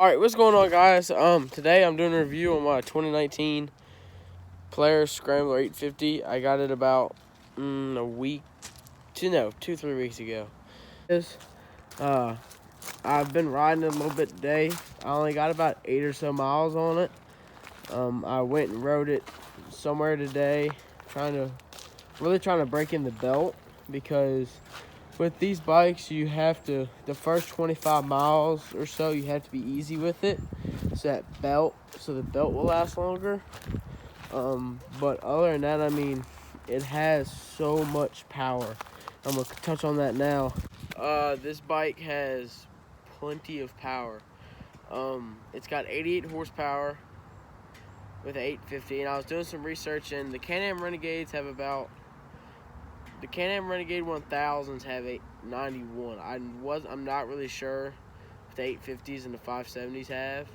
Alright, what's going on, guys? Today I'm doing a review on my 2019 Polaris Scrambler 850. I got it about a week, 2-3 weeks ago. I've been riding it a little bit today. I only got about 8 or so miles on it. I went and rode it somewhere today, really trying to break in the belt, because with these bikes, the first 25 miles or so, you have to be easy with it, so the belt will last longer. But other than that, I mean, it has so much power. I'm gonna touch on that now. This bike has plenty of power. It's got 88 horsepower with an 850, and I was doing some research, and the Can-Am Renegades have the Can-Am Renegade 1000s have 891. I'm not really sure if the 850s and the 570s have,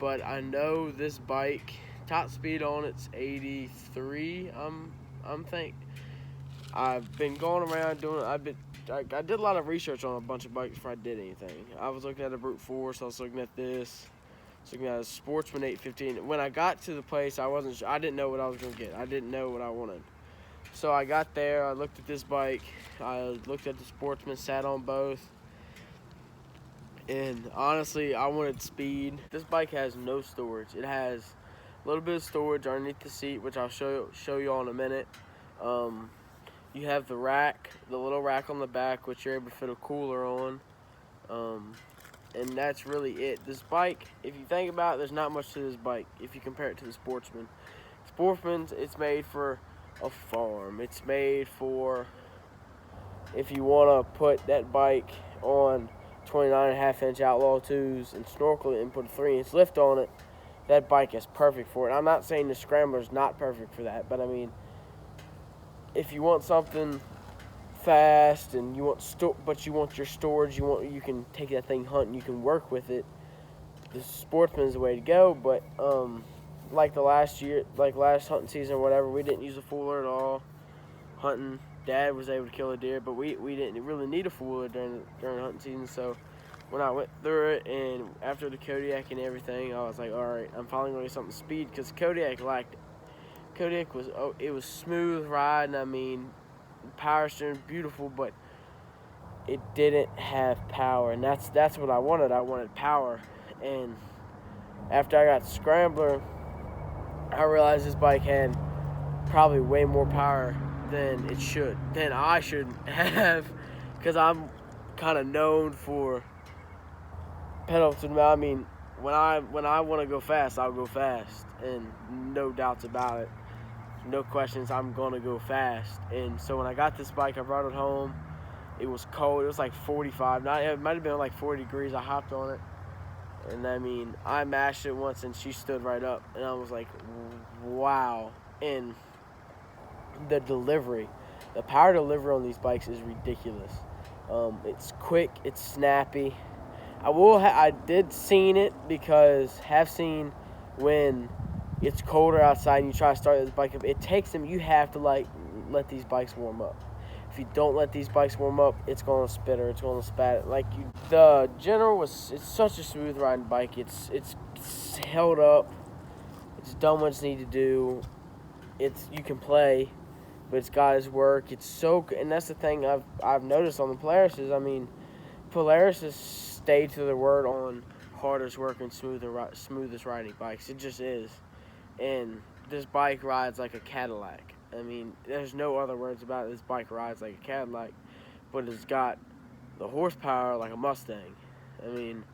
but I know this bike, top speed on it's 83. I've been going around doing. I did a lot of research on a bunch of bikes before I did anything. I was looking at a brute force. I was looking at this. I was looking at a Sportsman 850. When I got to the place, I didn't know what I was gonna get. I didn't know what I wanted. So I got there, I looked at this bike, I looked at the Sportsman, sat on both, and honestly, I wanted speed. This bike has no storage. It has a little bit of storage underneath the seat, which I'll show you all in a minute. You have the little rack on the back, which you're able to fit a cooler on, and that's really it. This bike, if you think about it, there's not much to this bike if you compare it to the Sportsman. Sportsman's, it's made for a farm. It's made for if you want to put that bike on 29.5-inch Outlaw 2s and snorkel it and put a 3-inch lift on it. That bike is perfect for it. I'm not saying the Scrambler is not perfect for that, but I mean, if you want something fast and you want your storage, you can take that thing hunting, you can work with it, the Sportsman is the way to go. But like last hunting season or whatever, we didn't use a fooler at all hunting. Dad was able to kill a deer, but we didn't really need a fooler during hunting season. So when I went through it, and after the Kodiak and everything, I was like, all right, I'm finally going to get something speed, because Kodiak lacked it. Kodiak was smooth riding. I mean, power steering, beautiful, but it didn't have power, and that's what I wanted. I wanted power. And after I got the Scrambler, I realized this bike had probably way more power than I should have, because I'm kind of known for pedal to the metal. I mean, when I want to go fast, I'll go fast, and no doubts about it, no questions, I'm gonna go fast. And so when I got this bike, I brought it home. It was cold. It was like 45. It might have been like 40 degrees. I hopped on it, and I mean, I mashed it once, and she stood right up, and I was like, wow. And the power delivery on these bikes is ridiculous. It's quick, it's snappy. I did seen it, because have seen when it's colder outside and you try to start this bike up, you have to let these bikes warm up. If you don't let these bikes warm up, it's going to spitter, it's going to spat. The General it's such a smooth riding bike. It's held up. It's done what it's need to do. You can play, but it's got its work. It's so good, and that's the thing I've noticed on the Polaris is, I mean, Polaris has stayed to their word on hardest working, smoothest riding bikes. It just is. And this bike rides like a Cadillac. I mean, there's no other words about it. This bike rides like a Cadillac, but it's got the horsepower like a Mustang. I mean,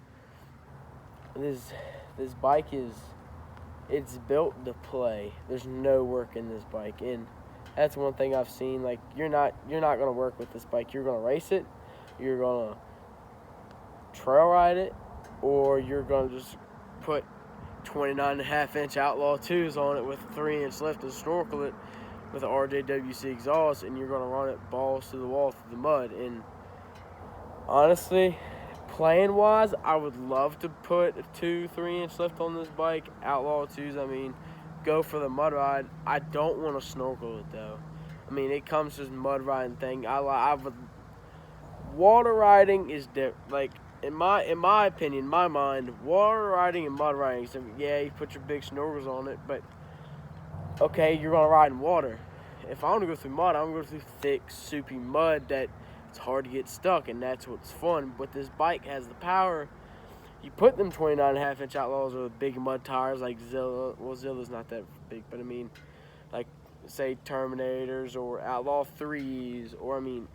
this bike it's built to play. There's no work in this bike, and that's one thing I've seen. Like, you're not gonna work with this bike. You're gonna race it, you're gonna trail ride it, or you're gonna just put 29.5-inch Outlaw 2s on it with a 3-inch lift and snorkel it with an RJWC exhaust, and you're going to run it balls to the wall through the mud. And honestly, playing wise, I would love to put a 2-3-inch lift on this bike. Outlaw 2s, I mean, go for the mud ride. I don't want to snorkel it, though. I mean, it comes to this mud riding thing. Water riding is different. Like, in my opinion, my mind, water riding and mud riding. So yeah, you put your big snorkels on it, but okay, you're gonna ride in water. If I want to go through mud, I'm gonna go through thick, soupy mud that it's hard to get stuck, and that's what's fun. But this bike has the power. You put them 29.5-inch Outlaws with big mud tires like Zilla. Well, Zilla's not that big, but I mean, like say Terminators or Outlaw 3s, or I mean,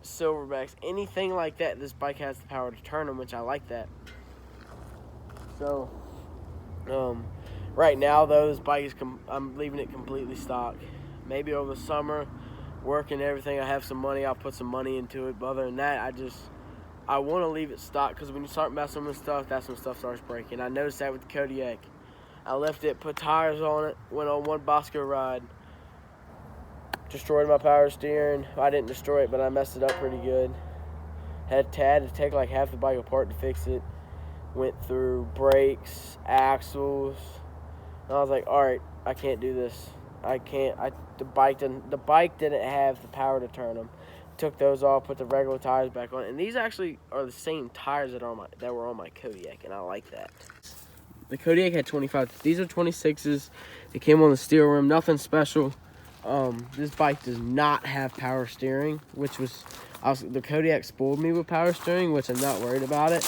Silverbacks, anything like that. This bike has the power to turn them, which I like that. So, right now though, this bike is I'm leaving it completely stock. Maybe over the summer, work and everything, I have some money, I'll put some money into it. But other than that, I want to leave it stock, because when you start messing with stuff, that's when stuff starts breaking. I noticed that with the Kodiak. I left it, put tires on it, went on one Bosco ride, destroyed my power steering. I didn't destroy it, but I messed it up pretty good. Had to take like half the bike apart to fix it. Went through brakes, axles, and I was like, all right, I can't do this. I can't. The bike didn't have the power to turn them. Took those off, put the regular tires back on, and these actually are the same tires that were on my Kodiak, and I like that. The Kodiak had 25. These are 26s. They came on the steel rim, nothing special. This bike does not have power steering, the Kodiak spoiled me with power steering, which I'm not worried about it.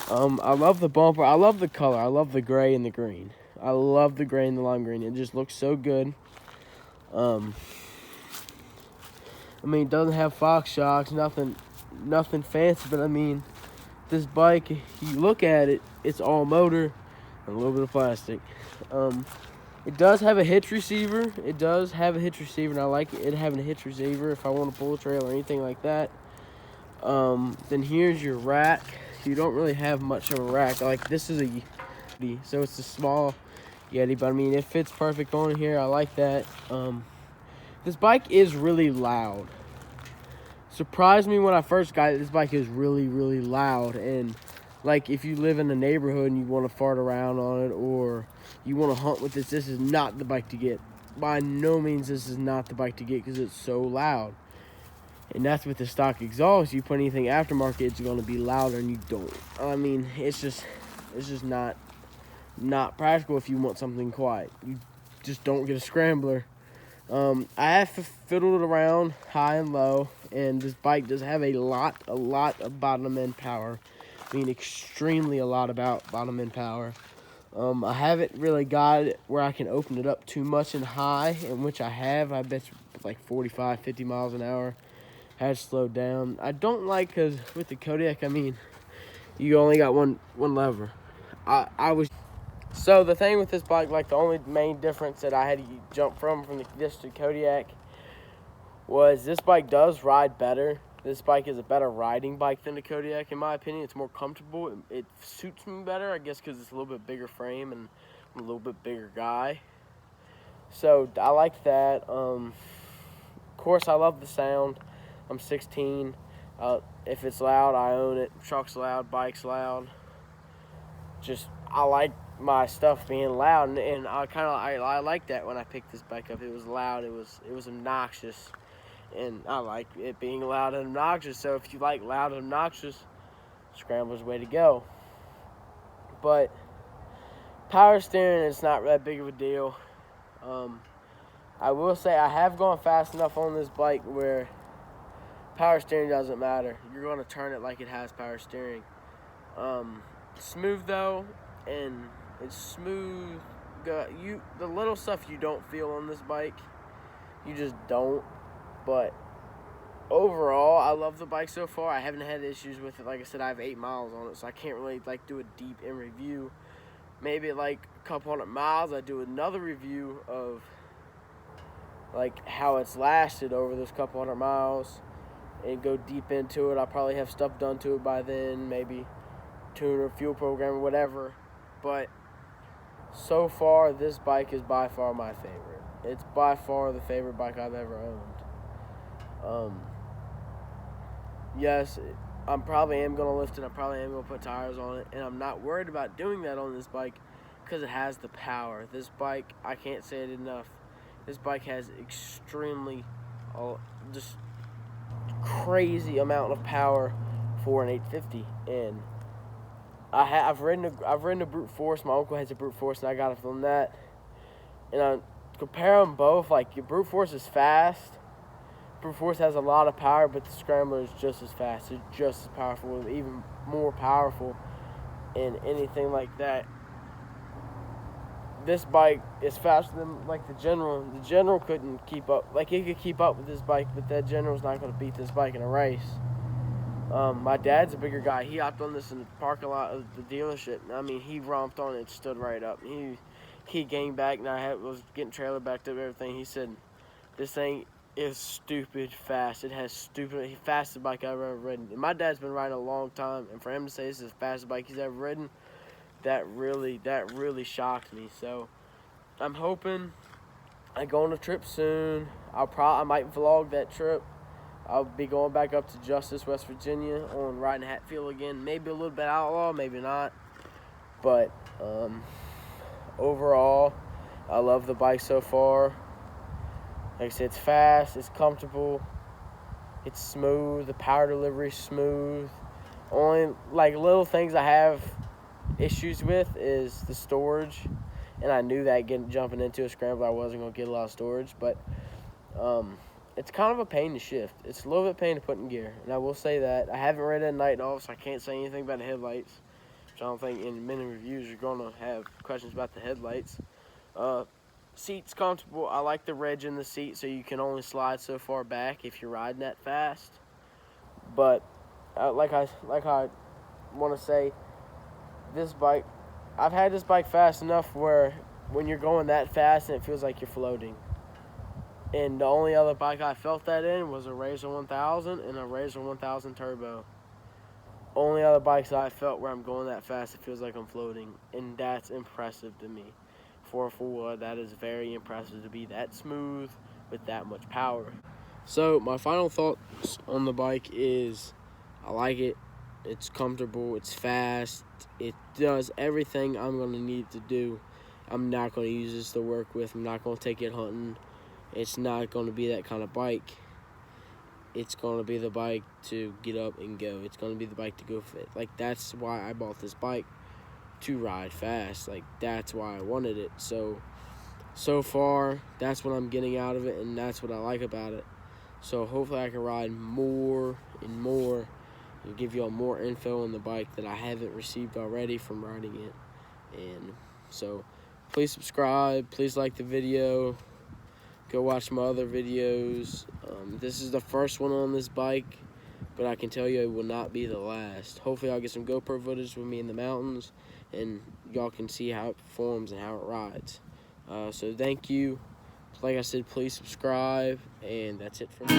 I love the bumper. I love the color. I love the gray and the green. I love the gray and the lime green. It just looks so good. I mean, it doesn't have Fox shocks, nothing fancy, but I mean, this bike, you look at it, it's all motor and a little bit of plastic. It does have a hitch receiver. And I like it having a hitch receiver if I want to pull a trail or anything like that. Then here's your rack. You don't really have much of a rack. Like, this is a Yeti, so it's a small Yeti, but I mean, it fits perfect on here. I like that. This bike is really loud. Surprised me when I first got it. This bike is really, really loud. And like, if you live in a neighborhood and you want to fart around on it, or you want to hunt with this is not the bike to get. By no means this is not the bike to get, because it's so loud. And that's with the stock exhaust. You put anything aftermarket, it's going to be louder, and you don't. I mean, it's just not practical if you want something quiet. You just don't get a scrambler. I have fiddled around high and low, and this bike does have a lot of bottom end power. I mean, extremely a lot about bottom end power. I haven't really got it where I can open it up too much in high, in which I have. I bet like 45, 50 miles an hour. Had slowed down. I don't like, because with the Kodiak, I mean, you only got one lever. So the thing with this bike, like the only main difference that I had to jump from this to Kodiak, was this bike does ride better. This bike is a better riding bike than the Kodiak, in my opinion. It's more comfortable. It suits me better, I guess, because it's a little bit bigger frame and I'm a little bit bigger guy. So I like that. Of course, I love the sound. I'm 16. If it's loud, I own it. Truck's loud, bike's loud. I like my stuff being loud, and I like that when I picked this bike up. It was loud. It was obnoxious. And I like it being loud and obnoxious. So if you like loud and obnoxious, Scrambler's the way to go. But power steering is not that big of a deal. I will say I have gone fast enough on this bike where power steering doesn't matter. You're going to turn it like it has power steering. Smooth though, and it's smooth. The little stuff you don't feel on this bike, you just don't. But overall, I love the bike so far. I haven't had issues with it. Like I said, I have 8 miles on it, so I can't really like do a deep in review. Maybe like a couple hundred miles, I do another review of like how it's lasted over those couple hundred miles, and go deep into it. I'll probably have stuff done to it by then, maybe tuner, fuel program, or whatever. But so far, this bike is by far my favorite. It's by far the favorite bike I've ever owned. Yes, I probably am going to lift it. I probably am going to put tires on it. And I'm not worried about doing that on this bike because it has the power. This bike, I can't say it enough. This bike has extremely, just crazy amount of power for an 850, and I've ridden a brute force. My uncle has a brute force, and I got it from that. And I compare them both. Like, your brute force is fast. Brute force has a lot of power, but the scrambler is just as fast. It's just as powerful, even more powerful, and anything like that. This bike is faster than, like, the General. The General couldn't keep up. Like, he could keep up with this bike, but that General's not going to beat this bike in a race. My dad's a bigger guy. He hopped on this in the parking lot of the dealership. I mean, he romped on it and stood right up. He gained back, and I was getting trailer backed up and everything. He said, this thing is stupid fast. It has stupid, fastest bike I've ever ridden. And my dad's been riding a long time, and for him to say this is the fastest bike he's ever ridden, that really shocked me. So I'm hoping I go on a trip soon. I might vlog that trip. I'll be going back up to Justice, West Virginia on riding Hatfield again. Maybe a little bit outlaw, maybe not. But overall, I love the bike so far. Like I said, it's fast, it's comfortable, it's smooth, the power delivery is smooth. Only, like, little things I have issues with is the storage. And I knew that jumping into a scrambler, I wasn't going to get a lot of storage. But it's kind of a pain to shift. It's a little bit of pain to put in gear, and I will say that. I haven't ridden at night at all, so I can't say anything about the headlights, which I don't think in many reviews you're going to have questions about the headlights. Seat's comfortable. I like the ridge in the seat, so you can only slide so far back if you're riding that fast. But like I want to say, this bike, I've had this bike fast enough where when you're going that fast and it feels like you're floating. And the only other bike I felt that in was a Razor 1000 and a Razor 1000 Turbo. Only other bikes I felt where I'm going that fast, it feels like I'm floating. And that's impressive to me. For a four-wheeler, that is very impressive to be that smooth with that much power. So my final thoughts on the bike is I like it. It's comfortable. It's fast. It does everything I'm going to need to do. I'm not going to use this to work with. I'm not going to take it hunting. It's not going to be that kind of bike. It's going to be the bike to get up and go. It's going to be the bike to go fit. Like, that's why I bought this bike, to ride fast. Like, that's why I wanted it. So far, that's what I'm getting out of it, and that's what I like about it. So hopefully I can ride more and more and give y'all more info on the bike that I haven't received already from riding it. And so please subscribe, please like the video, go watch my other videos. This is the first one on this bike, but I can tell you it will not be the last. Hopefully I'll get some GoPro footage with me in the mountains, and y'all can see how it performs and how it rides. So thank you. Like I said, please subscribe, and that's it for me.